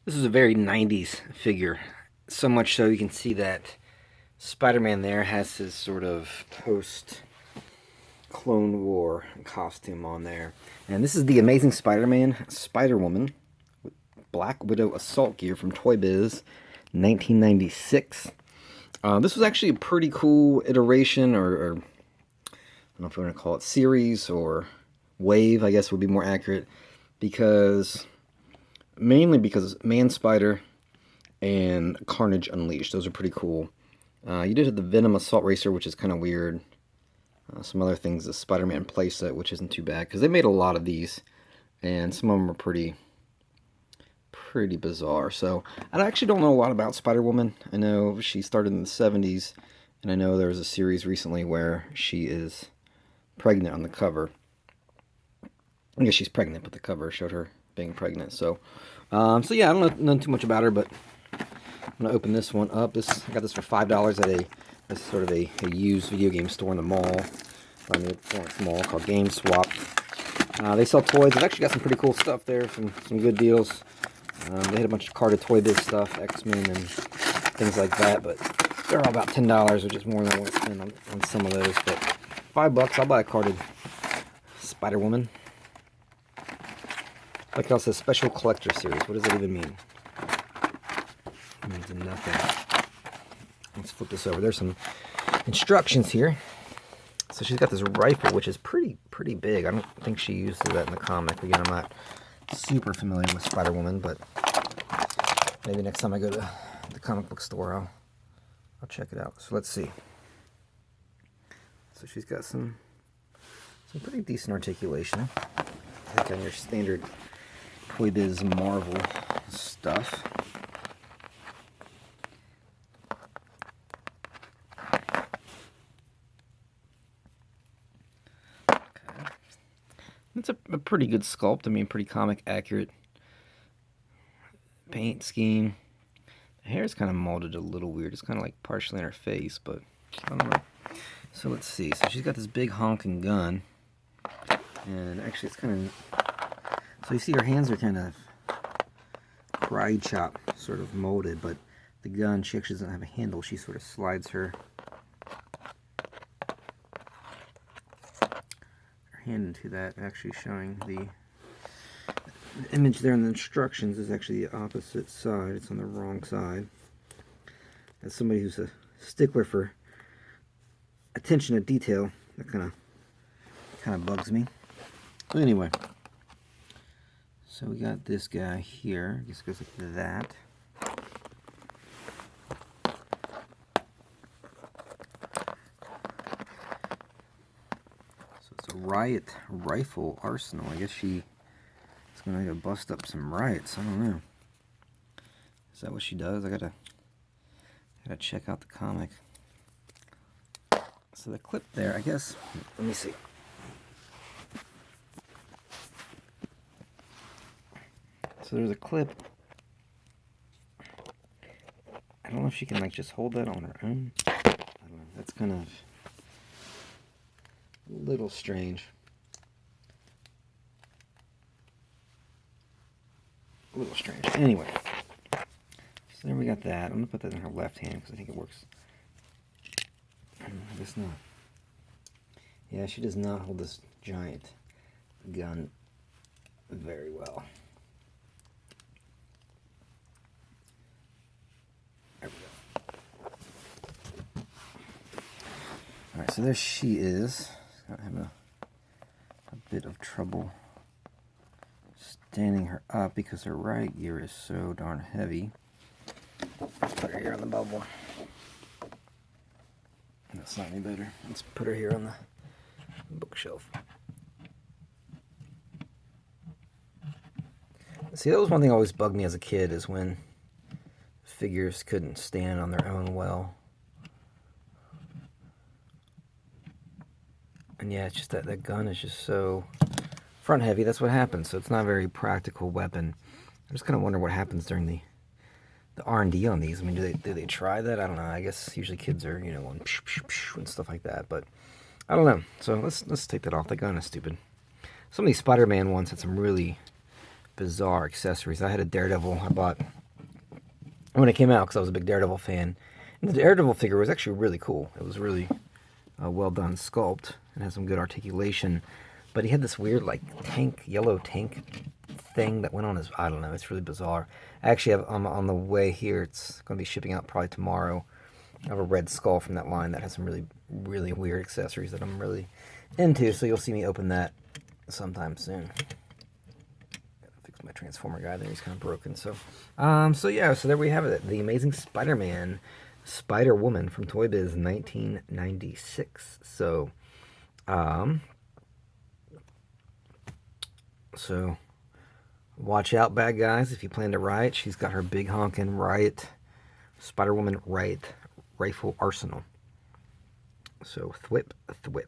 This is a very 90s figure. So much so you can see that Spider-Man there has his sort of post-Clone War costume on there. And this is the Amazing Spider-Man Spider-Woman with Black Widow assault gear from Toy Biz 1996. This was actually a pretty cool iteration, or I don't know if you want to call it series or wave, I guess would be more accurate, because mainly because Man Spider and Carnage Unleashed. Those are pretty cool. You did have the Venom Assault Racer, which is kind of weird. Some other things, the Spider-Man playset, which isn't too bad, because they made a lot of these, and some of them are pretty bizarre. So I actually don't know a lot about Spider-Woman. I know she started in the 70s, and I know there was a series recently where she is pregnant on the cover. I guess she's pregnant, but the cover showed her being pregnant. So yeah, I don't know too much about her, but I'm gonna open this one up. I got this for $5 at a sort of a used video game store in the mall, by the Florence Mall, called GameSwap. They sell toys. They've actually got some pretty cool stuff there, some good deals. They had a bunch of carded Toy Biz stuff, X-Men and things like that, but they're all about $10, which is more than I want to spend on some of those. But $5, I'll buy a carded Spider-Woman. Like it also says Special Collector Series. What does that even mean? It means nothing. Let's flip this over. There's some instructions here. So she's got this rifle, which is pretty big. I don't think she uses that in the comic. Again, I'm not super familiar with Spider-Woman, but maybe next time I go to the comic book store, I'll check it out. So let's see. So she's got some pretty decent articulation. I think on your standard Toy Biz Marvel stuff. Okay. It's a pretty good sculpt. I mean, pretty comic accurate paint scheme. The hair is kind of molded a little weird. It's kind of like partially in her face, but I don't know. So let's see. So she's got this big honking gun. And actually it's kind of... So you see her hands are kind of karate chop sort of molded, but the gun, she actually doesn't have a handle. She sort of slides her hand into that, actually showing the image there in the instructions is actually the opposite side. It's on the wrong side. As somebody who's a stickler for attention to detail, that kind of bugs me. But anyway, so we got this guy here. I guess it goes like that. So it's a riot rifle arsenal. I guess she is going to go bust up some riots. I don't know. Is that what she does? I gotta check out the comic. So the clip there, I guess. Let me see. So there's a clip. I don't know if she can like just hold that on her own. I don't know. That's kind of a little strange. A little strange. Anyway. So there we got that. I'm going to put that in her left hand because I think it works. I guess not. Yeah, she does not hold this giant gun very well. There we go. Alright, so there she is. I'm having a bit of trouble standing her up because her riot gear is so darn heavy. Put her here on the bubble. That's not any better. Let's put her here on the bookshelf. See, that was one thing that always bugged me as a kid, is when figures couldn't stand on their own well. And yeah, it's just that gun is just so front heavy. That's what happens. So it's not a very practical weapon. I just kind of wonder what happens during the R&D on these. I mean, do they try that? I don't know. I guess usually kids are, on and stuff like that, but I don't know. So let's take that off. That gun is stupid. Some of these Spider-Man ones had some really bizarre accessories. I had a Daredevil I bought when it came out because I was a big Daredevil fan. And the Daredevil figure was actually really cool. It was really well done sculpt and had some good articulation. But he had this weird like yellow tank thing that went on his, I don't know, it's really bizarre. I actually have on the way here, it's going to be shipping out probably tomorrow. I have a Red Skull from that line that has some really, really weird accessories that I'm really into. So you'll see me open that sometime soon. Fix my Transformer guy there, he's kind of broken. So yeah, so there we have it. The Amazing Spider-Man, Spider-Woman from Toy Biz 1996. So watch out, bad guys, if you plan to riot. She's got her big honkin' riot, Spider-Woman riot rifle arsenal. So thwip, thwip.